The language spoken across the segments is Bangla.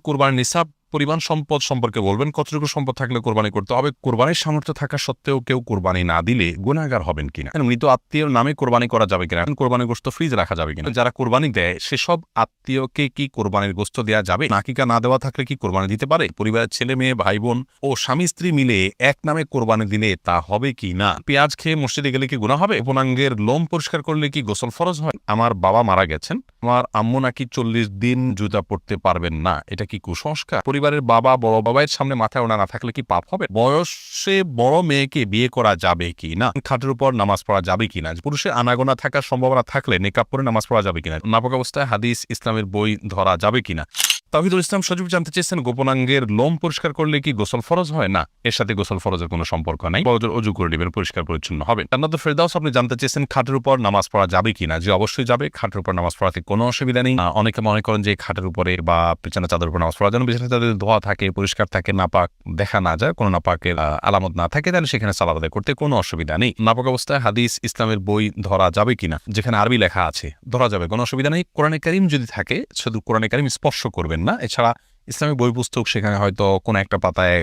কোরবানির নিসাব পরিমাণ সম্পদ সম্পর্কে বলবেন, কতটুকু সম্পদ থাকলে কোরবানি করতে হবে, কোরবানির সামর্থ্য থাকা সত্ত্বেও কেউ কোরবানি না দিলে গুনাহগার হবেন কিনা, মৃত আত্মীয়র নামে কোরবানি করা যাবে কিনা, কোরবানির গোশত ফ্রিজ রাখা যাবে কিনা, যারা কোরবানি দেয় সেসব আত্মীয়কে কি কোরবানির গোশত দেওয়া যাবে, আকিকা না দেওয়া থাকলে কি কোরবানি দিতে পারে, পরিবারের ছেলে মেয়ে ভাই বোন ও স্বামী স্ত্রী মিলে এক নামে কোরবানি দিলে তা হবে কি না, পেঁয়াজ খেয়ে মসজিদে গেলে কি গুনাহ হবে, উপনাঙ্গের লোম পরিষ্কার করলে কি গোসল ফরজ হয়, আমার বাবা মারা গেছেন, আমার আম্মু নাকি 40 দিন জুতা পড়তে পারবেন না, এটা কি কুসংস্কার, পরিবারের বাবা বড় বাবার সামনে মাথায় ওনা না থাকলে কি পাপ হবে, বয়সে বড় মেয়েকে বিয়ে করা যাবে কি না, খাটের উপর নামাজ পড়া যাবে কিনা, পুরুষের আনাগোনা থাকার সম্ভাবনা থাকলে নেকাব পরে নামাজ পড়া যাবে কিনা, নাপাক অবস্থায় হাদিস ইসলামের বই ধরা যাবে কিনা। তাওহীদুল ইসলাম সজীব জানতে চেয়েছেন গোপনাঙ্গের লোম পরিষ্কার করলে কি গোসল ফরজ হয়, না এর সাথে গোসল ফরজের কোনো সম্পর্ক নাই, অজু করে নেবেন, পরিষ্কার পরিচ্ছন্ন হবে। জান্নাতুল ফেরদাউস আপনি জানতে চেয়েছেন খাটের উপর নামাজ পড়া যাবে কিনা, যে অবশ্যই যাবে, খাটের উপর নামাজ পড়াতে কোনো অসুবিধা নেই। অনেকে মনে করেন যে খাটের উপরে বা বিছানা চাদর উপর নামাজ পড়া যেন বিছানা চাদর ধোয়া থাকে, পরিষ্কার থাকে, নাপাক দেখা না যায়, কোনো নাপাকের আলামত না থাকে, তাহলে সেখানে সালাত আদায় করতে কোনো অসুবিধা নেই। নাপাক অবস্থায় হাদিস ইসলামের বই ধরা যাবে কিনা, যেখানে আরবি লেখা আছে ধরা যাবে, কোনো অসুবিধা নেই। কোরআনে কারীম যদি থাকে শুধু কোরআনে কারীম স্পর্শ করবেন না, এছাড়া ইসলামিক বই পুস্তক সেখানে হয়তো কোনো একটা পাতায়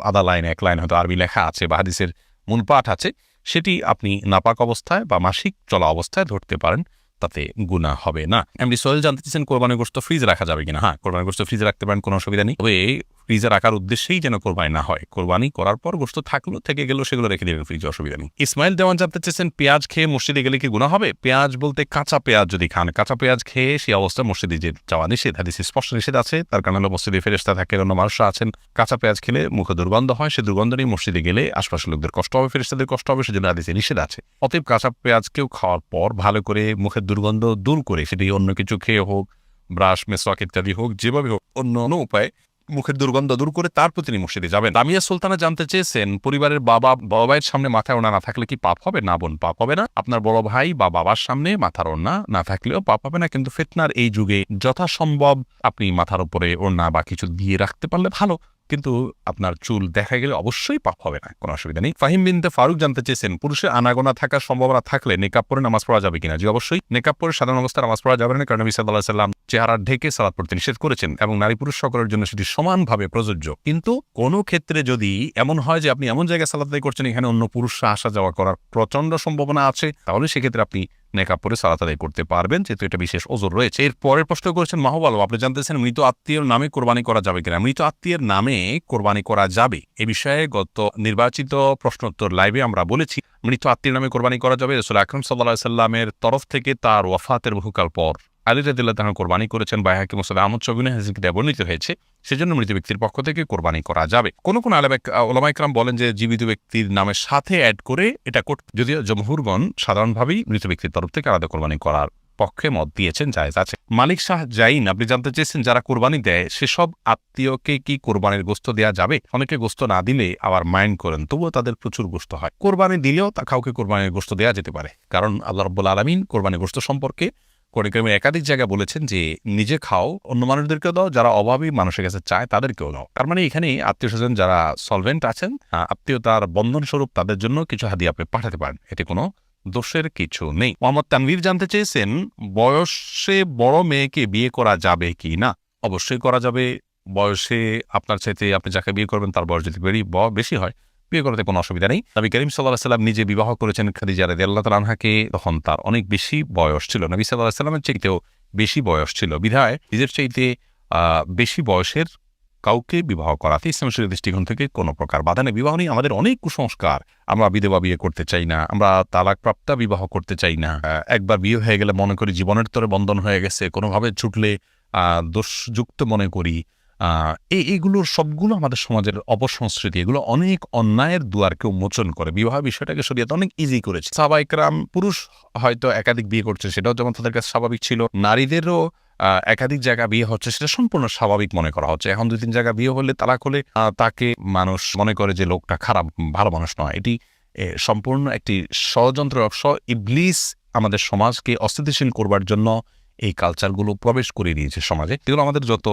আধা লাইন এক লাইন হয়তো আরবি লেখা আছে বা হাদিসের মূল পাঠ আছে, সেটি আপনি নাপাক অবস্থায় বা মাসিক চলা অবস্থায় ধরতে পারেন, তাতে গুনাহ হবে না। এমনি সোহেল জানতে চাইছেন কোরবানির গোশত ফ্রিজে রাখা যাবে কিনা, হ্যাঁ কোরবানির গোশত ফ্রিজে রাখতে পারেন, কোনো অসুবিধা নেই, তবে ফ্রিজে রাখার উদ্দেশ্যেই যেন কোরবানি না হয়, কোরবানি করার পর গোশত থাকলো থেকে গেল সেগুলো রেখে দেবেন ফ্রিজে, অসুবিধা নেই। ইসমাইল দেওয়ান জানতে চেয়েছেন পেঁয়াজ খেয়ে মসজিদে গেলে কি গুনাহ হবে, পেঁয়াজ বলতে কাঁচা পেঁয়াজ যদি খান, কাঁচা পেঁয়াজ খেয়ে সেই অবস্থায় মসজিদে যাওয়া নিষেধ, হাদিসে স্পষ্ট নিষেধ আছে, তার কারণ হলো মসজিদে ফেরেশতা থাকে, অন্য মানুষরা আছেন, কাঁচা পেঁয়াজ খেলে মুখে দুর্গন্ধ হয়, সে দুর্গন্ধ নিয়ে মসজিদে গেলে আশপাশের লোকদের কষ্ট হবে, ফেরেশতাদের কষ্ট হবে, সেজন্য হাদিসে নিষেধ আছে। অতএব কাঁচা পেঁয়াজকেও খাওয়ার পর ভালো করে মুখের দুর্গন্ধ দূর করে, সেটি অন্য কিছু খেয়ে হোক, ব্রাশ মেসওয়াক ইত্যাদি হোক, যেভাবে হোক অন্য উপায়ে মুখের দুর্গন্ধ দূর করে তারপর তিনি মসজিদে যাবেন। লামিয়া সুলতানা জানতে চেয়েছেন পরিবারের বড় ভাইয়ের সামনে মাথায় ওড়না না থাকলে কি পাপ হবে, না বোন পাপ হবে না, আপনার বড় ভাই বা বাবার সামনে মাথার ওড়না না থাকলেও পাপ হবে না, কিন্তু ফিতনার এই যুগে যথাসম্ভব আপনি মাথার উপরে ওড়না বা কিছু দিয়ে রাখতে পারলে ভালো, কিন্তু আপনার চুল দেখা গেলে অবশ্যই পাপ হবে না, কোনো অসুবিধা নেই। ফাহিম বিনতে ফারুক জানতে চেয়েছেন পুরুষের আনাগোনা থাকার সম্ভাবনা থাকলে নেকাব পরে নামাজ পড়া যাবে কিনা, যে অবশ্যই নেকাব পরে সাধারণ অবস্থায় নামাজ পড়া যাবে না, কারণ নবী সাল্লাল্লাহু আলাইহি ওয়াসাল্লাম চেহারা ঢেকে সালাত পড়তে নিষেধ করেছেন এবং নারী পুরুষ সকলের জন্য সেটি সমানভাবে প্রযোজ্য। কিন্তু কোনো ক্ষেত্রে যদি এমন হয় যে আপনি এমন জায়গায় সালাত আদায় করছেন এখানে অন্য পুরুষরা আসা যাওয়া করার প্রচন্ড সম্ভাবনা আছে, তাহলে সেক্ষেত্রে আপনি নেকাব পরে সালাত আদায় করতে পারবেন, যেহেতু এটা বিশেষ ওজর রয়েছে। এর পরের প্রশ্ন করেছেন মাহবুব আলম, আপনি জানতেছেন মৃত আত্মীয়ের নামে কোরবানি করা যাবে কিনা, মৃত আত্মীয়ের নামে কোরবানি করা যাবে, এ বিষয়ে গত নির্বাচিত প্রশ্নোত্তর লাইভে আমরা বলেছি মৃত আত্মীয়ের নামে কোরবানি করা যাবে। রাসূল আকরাম সাল্লাল্লাহু আলাইহি সাল্লামের তরফ থেকে তার ওয়াফাতের বহুকাল পর আলী রাদিয়াল্লাহু তাআলা কোরবানি করেছেন, বাইহাকী মুসনাদ আহমদ শবিনে হাদিসে বর্ণিত হয়েছে, সেজন্য মৃত ব্যক্তির পক্ষ থেকে কোরবানি করা যাবে। কোন কোন উলামা ইকরাম বলেন যে জীবিত ব্যক্তির নামের সাথে অ্যাড করে এটা করতে, যদিও জমহুরগণ সাধারণভাবেই মৃত ব্যক্তির তরফ থেকে আলাদা কোরবানি করার পক্ষে মত দিয়েছেন, জায়েজ আছে। মালিক শাহ জাইন আপনি জানতে চেয়েছেন যারা কোরবানি দেয় সেসব আত্মীয়কে কি কোরবানির গোশত দেওয়া যাবে, অনেকে গোশত না দিলে আবার মাইন্ড করেন, তবুও তাদের প্রচুর গোশত হয়, কোরবানি দিলেও তা কাউকে কোরবানির গোশত দেওয়া যেতে পারে, কারণ আল্লাহ রাব্বুল আলামিন কোরবানির গোশত সম্পর্কে কোরআনে একাধিক জায়গায় বলেছেন যে নিজে খাও, অন্য মানুষদেরকেও দাও, যারা অভাবী মানুষের কাছে চায় তাদেরকেও দাও। তার মানে এখানে আত্মীয় স্বজন যারা সলভেন্ট আছেন, আত্মীয়তার বন্ধন স্বরূপ তাদের জন্য কিছু হাদিয়া আপনি পাঠাতে পারেন, এতে কোনো দোষের কিছু নেই। মোহাম্মদ তানভীর জানতে চেয়েছেন বয়সে বড় মেয়েকে বিয়ে করা যাবে কি না, অবশ্যই করা যাবে। বয়সে আপনার চাইতে আপনি যাকে বিয়ে করবেন তার বয়স যদি বেশি হয়, বিয়ে করাতে কোনো অসুবিধা নেই। নবী করিম সাল্লাল্লাহু আলাইহি সাল্লাম নিজে বিবাহ করেছেন খাদিজা রাদিয়াল্লাহু তাআলা আনহাকে, তখন তার অনেক বেশি বয়স ছিল, নবী সাল্লাল্লাহু আলাইহি সাল্লামের চাইতেও বেশি বয়স ছিল, বিধায় নিজের চাইতে বেশি বয়সের কাউকে বিবাহ করাতে ইসলামের শরীয়তের দৃষ্টিকোণ থেকে কোনো প্রকার বাধা নেই। বিবাহ নিয়ে আমাদের অনেক কুসংস্কার, আমরা বিধবা বিয়ে করতে চাই না, আমরা তালাকপ্রাপ্তা বিবাহ করতে চাই না, একবার বিয়ে হয়ে গেলে মনে করি জীবনের তরে বন্ধন হয়ে গেছে, কোনোভাবে ছুটলে দোষযুক্ত মনে করি, এইগুলোর সবগুলো আমাদের সমাজের অপসংস্কৃতি, এগুলো অনেক অন্যায়ের দুয়ারকে উন্মোচন করে। বিবাহ বিষয়টাকে শরীয়ত অনেক ইজি করেছে। সাহাবায়ে কেরাম পুরুষ হয়তো একাধিক বিয়ে করছে, সেটাও যেমন তাদের কাছে স্বাভাবিক ছিল, নারীদেরও একাধিক জায়গা বিয়ে হচ্ছে সেটা সম্পূর্ণ স্বাভাবিক মনে করা হচ্ছে। এখন 2-3 জায়গা বিয়ে হলে, তালাক হলে তাকে মানুষ মনে করে যে লোকটা খারাপ, ভালো মানুষ নয়। এটি সম্পূর্ণ একটি ষড়যন্ত্র, ইবলিস আমাদের সমাজকে অস্থিতিশীল করবার জন্য এই কালচারগুলো প্রবেশ করে দিয়েছে সমাজে। এগুলো আমাদের যত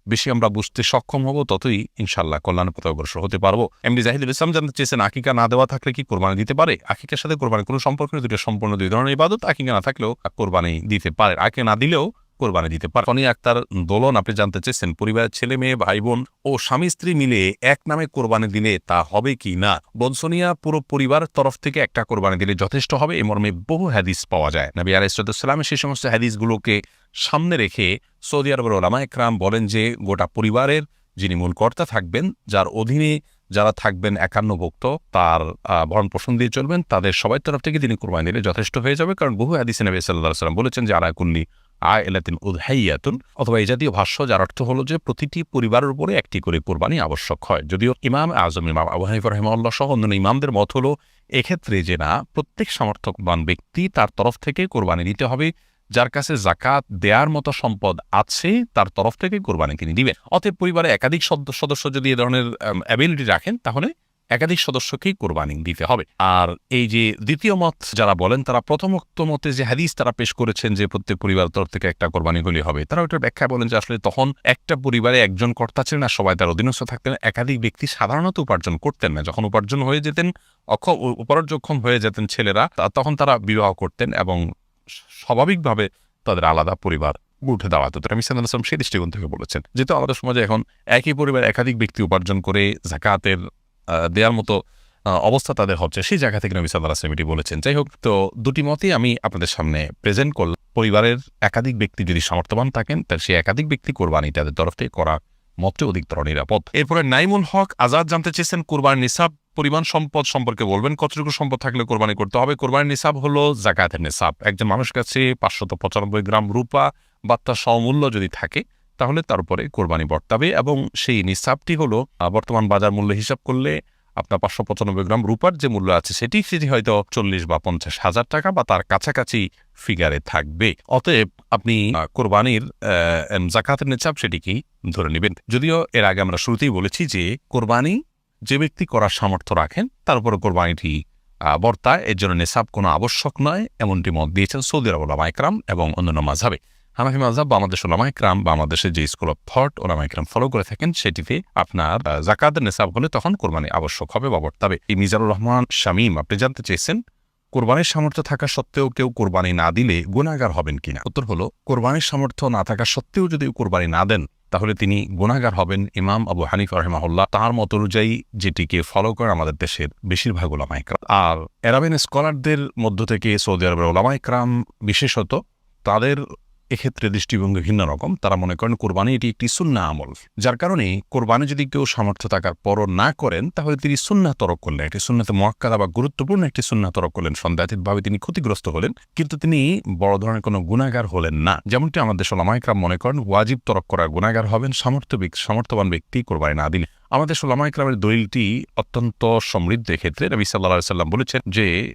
বেশি আমরা বুঝতে সক্ষম হব, ততই ইনশাআল্লাহ কল্যাণের পথে অগ্রসর হতে পারবো। এমডি জাহিদুল ইসলাম জানতে চেয়েছেন আকিকা না দেওয়া থাকলে কি কোরবানি দিতে পারে, আকিকার সাথে কোরবানির কোনো সম্পর্ক নেই, দুটো সম্পূর্ণ দুই ধরনের ইবাদত। আকিকা না থাকলেও কোরবানি দিতে পারে, আকিকা না দিলেও কোরবানি দিতে পারে। ফনি আক্তার দোলন আপনি জানতে চেয়েছেন পরিবারের ছেলে মেয়ে ভাই বোন ও স্বামী স্ত্রী মিলে এক নামে কোরবানি দিলে তা হবে কি না। বনসোনিয়া পুরো পরিবার তরফ থেকে একটা কোরবানি দিলে যথেষ্ট হবে, এ মর্মে বহু হাদিস পাওয়া যায়। নবী আলাইহিস সালামের সেই সমস্ত হাদিসগুলোকে সামনে রেখে সৌদি আরবের ওলামা একরাম বলেন যে গোটা পরিবারের যিনি মূল কর্তা থাকবেন, যার অধীনে যারা থাকবেন একান্নভুক্ত, তার ভরণ পোষণ দিয়ে চলবেন, তাদের সবাই তরফ থেকে তিনি কোরবানি দিলে যথেষ্ট হয়ে যাবে। কারণ বহু হাদিসে নবী সাল্লাল্লাহু আলাইহি ওয়াসাল্লাম বলেছেন যে আলা কুল্লি আইলাতিন উযহিয়াতুন, অথবা এই জাতীয় ভাষ্য, যার অর্থ হলো যে প্রতিটি পরিবারের উপরে একটি করে কোরবানি আবশ্যক হয়। যদিও ইমাম আজম ইমাম আবু হানিফা রাহিমাহুল্লাহ সহ অন্যান্য ইমামদের মত হলো এক্ষেত্রে যে না, প্রত্যেক সামর্থ্যবান ব্যক্তি তার তরফ থেকে কোরবানি দিতে হবে। যার কাছে যাকাত দেওয়ার মতো সম্পদ আছে তার তরফ থেকে কোরবানি তিনি দিবেন। অতএব পরিবারে একাধিক সদস্য যদি এ ধরনের অ্যাবিলিটি রাখেন তাহলে একাধিক সদস্যকেই কোরবানি দিতে হবে। আর এই যে দ্বিতীয় মত যারা বলেন, তারা প্রথমোক্ত মতে যে হাদিস তারা পেশ করেছেন যে প্রত্যেক পরিবারের তরফ থেকে একটা কোরবানি হলে হবে, তারা ওইটার ব্যাখ্যা বলেন যে আসলে তখন একটা পরিবারে একজন কর্তা ছিলেন না, সবাই তার অধীনস্থ থাকতেন। একাধিক ব্যক্তি সাধারণত উপার্জন করতেন না। যখন উপার্জন হয়ে যেতেন, উপার্জনক্ষম হয়ে যেতেন ছেলেরা, তখন তারা বিবাহ করতেন এবং স্বাভাবিকভাবে তাদের আলাদা পরিবার উঠে দেওয়া হতো। আমি সাল্লাল্লাহু আলাইহি ওয়াসাল্লাম সেই দৃষ্টিকোণ থেকে বলেছেন। যেহেতু আমাদের সমাজে এখন একই পরিবার একাধিক ব্যক্তি উপার্জন করে যাকাতের দেওয়ার মতো অবস্থা তাদের হচ্ছে, সেই জায়গা থেকে নবী সাল্লাল্লাহু আলাইহি ওয়াসাল্লাম এটি বলেছেন। যাই হোক, তো দুটি মতই আমি আপনাদের সামনে প্রেজেন্ট করলাম। পরিবারের একাধিক ব্যক্তি যদি সামর্থ্যবান থাকেন, তাহলে সেই একাধিক ব্যক্তি কোরবানি তাদের তরফ থেকে করা মতটি অধিকতর নিরাপদ। এরপরে নাইমুল হক আজাদ জানতে চেয়েছেন কোরবানির নিসাব পরিমাণ সম্পদ সম্পর্কে বলবেন, কতটুকু সম্পদ থাকলে কোরবানি করতে হবে। কোরবানির নিসাব হলো যাকাতের নিসাব। একজন মানুষের কাছে 595 গ্রাম রূপা বা তার সমমূল্য যদি থাকে তাহলে তার উপরে কোরবানি বর্তাবে, এবং সেই নিসাবটি হলো বর্তমান বাজার মূল্য হিসাব করলে আপনার 595 গ্রাম রূপার যে মূল্য আছে সেটি হয়তো 40 বা 50 হাজার টাকা বা তার কাছাকাছি ফিগারে থাকবে। অতএব আপনি কোরবানির যাকাতের নিসাব সেটিকেই ধরে নেবেন। যদিও এর আগে আমরা শুরুতেই বলেছি যে কোরবানি যে ব্যক্তি করার সামর্থ্য রাখেন তার উপরে কোরবানিটি বর্তায়, এর জন্য নিসাব কোনো আবশ্যক নয়, এমনটি মত দিয়েছেন সৌদি আরব ওলামা ইকরাম এবং অন্যান্য মাযহাবে। হানাফি মাযহাব বা আমাদের ওলামা ইকরাম বা আমাদের যে স্কুল অফ থট ওলামা ইকরাম ফলো করে থাকেন, সেটিতে আপনার যাকাতের নিসাব হলে তখন কোরবানি আবশ্যক হবে বা বর্তাবে। এই মিজানুর রহমান শামীম আপনি জানতে চেয়েছেন কোরবানির সামর্থ্য থাকা সত্ত্বেও কেউ কোরবানি না দিলে গুনাহগার হবেন কিনা। উত্তর হলো, কোরবানির সামর্থ্য না থাকা সত্ত্বেও যদি কোরবানি না দেন তাহলে তিনি গুনাহগার হবেন। ইমাম আবু হানিফা রাহিমাহুল্লাহ তার মত অনুযায়ী যেটিকে ফলো করে আমাদের দেশের বেশিরভাগ ওলামা ইকরাম। আর আরাবিয়ান স্কলারদের মধ্য থেকে সৌদি আরবের ওলামা ইকরাম বিশেষত, তাদের এক্ষেত্রে দৃষ্টিভঙ্গি ভিন্ন রকম। তারা মনে করেন কোরবানি এটি একটি সুন্নাহ আমল, যার কারণে কোরবানি যদি কেউ সামর্থ্য থাকার পরও না করেন তাহলে তিনি সুন্নাহ তরক করলেন, একটি সুন্নাতে মুআক্কাদা বা গুরুত্বপূর্ণ একটি সুন্নাহ তরক করলেন। সন্দেহাতীতভাবে তিনি ক্ষতিগ্রস্ত হলেন, কিন্তু তিনি বড় ধরনের কোনো গুনাহগার হলেন না। যেমনটি আমাদের ওলামা ইকরাম মনে করেন ওয়াজিব তরক করার গুনাহগার হবেন সামর্থ্যবান ব্যক্তি কোরবানি না দিলে। আমাদের ওলামা ইকরামের দলিলটি অত্যন্ত সমৃদ্ধ। এক্ষেত্রে নবী সাল্লাল্লাহু আলাইহি ওয়াসাল্লাম বলেছেন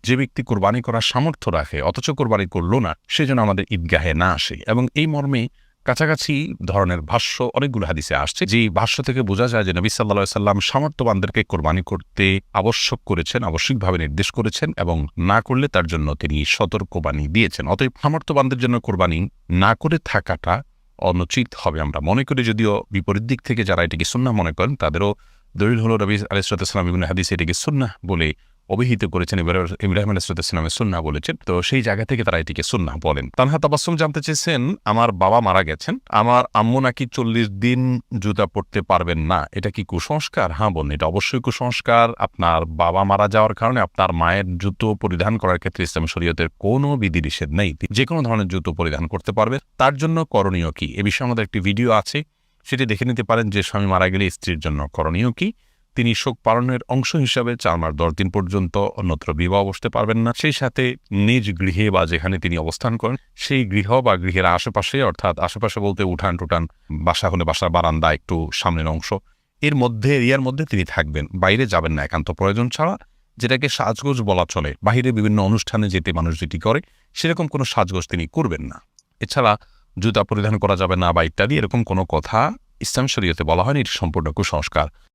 যে ব্যক্তি কোরবানি করার সামর্থ্য রাখে অথচ কোরবানি করলো না, সেজন্য আমাদের ঈদগাহে না আসে। এবং এই মর্মে কাছাকাছি ধরনের ভাষ্য অনেকগুলো হাদিসে আসছে, যে ভাষ্য থেকে বোঝা যায় যে নবী সাল্লাল্লাহু আলাইহি ওয়াসাল্লাম সামর্থ্যবানদেরকে কোরবানি করতে আবশ্যক করেছেন, আবশ্যিকভাবে নির্দেশ করেছেন, এবং না করলে তার জন্য তিনি সতর্কবাণী দিয়েছেন। অতএব সামর্থ্যবানদের জন্য কোরবানি না করে থাকাটা অনুচিত হবে আমরা মনে করি। যদিও বিপরীত দিক থেকে যারা এটিকে সুন্নাহ মনে করেন তাদেরও দলিল হলো নবী আলাইহিস সালাম বিভিন্ন হাদিসে এটিকে সুন্নাহ বলে অভিহিত করেছেন, ইব্রাহিম আলাইহিস সালামের সুন্নাহ বলেছেন, তো সেই জায়গা থেকে তারা এটিকে সুন্নাহ বলেন। তানহা তাবাসসুম জানতে চেয়েছেন আমার বাবা মারা গেছেন, আমার আম্মু নাকি 40 দিন জুতা পরতে পারবেন না, এটা কি কুসংস্কার? হ্যাঁ বোন, এটা অবশ্যই কুসংস্কার। আপনার বাবা মারা যাওয়ার কারণে আপনার মায়ের জুতো পরিধান করার ক্ষেত্রে ইসলামী শরীয়তের কোনো বিধিনিষেধ নেই, যে কোনো ধরনের জুতো পরিধান করতে পারবে। তার জন্য করণীয় কি, এ বিষয়ে আমাদের একটি ভিডিও আছে, সেটি দেখে নিতে পারেন যে স্বামী মারা গেলে স্ত্রীর জন্য করণীয় কি। তিনি শোক পালনের অংশ হিসাবে 4 মাস 10 দিন পর্যন্ত অন্যত্র বিবাহ বসতে পারবেন না। সেই সাথে নিজ গৃহে বা যেখানে তিনি অবস্থান করেন সেই গৃহ বা গৃহের আশেপাশে, অর্থাৎ আশেপাশে বলতে উঠান টুটান, বাসা হলে বাসার বারান্দা একটু সামনের অংশ, এরিয়ার মধ্যে তিনি থাকবেন, বাইরে যাবেন না একান্ত প্রয়োজন ছাড়া। যেটাকে সাজগোজ বলা চলে, বাহিরে বিভিন্ন অনুষ্ঠানে যেতে মানুষ যেটি করে সেরকম কোনো সাজগোজ তিনি করবেন না। এছাড়া জুতা পরিধান করা যাবে না বা ইত্যাদি এরকম কোনো কথা ইসলাম শরীয়তে বলা হয়নি, এটি সম্পূর্ণ কুসংস্কার।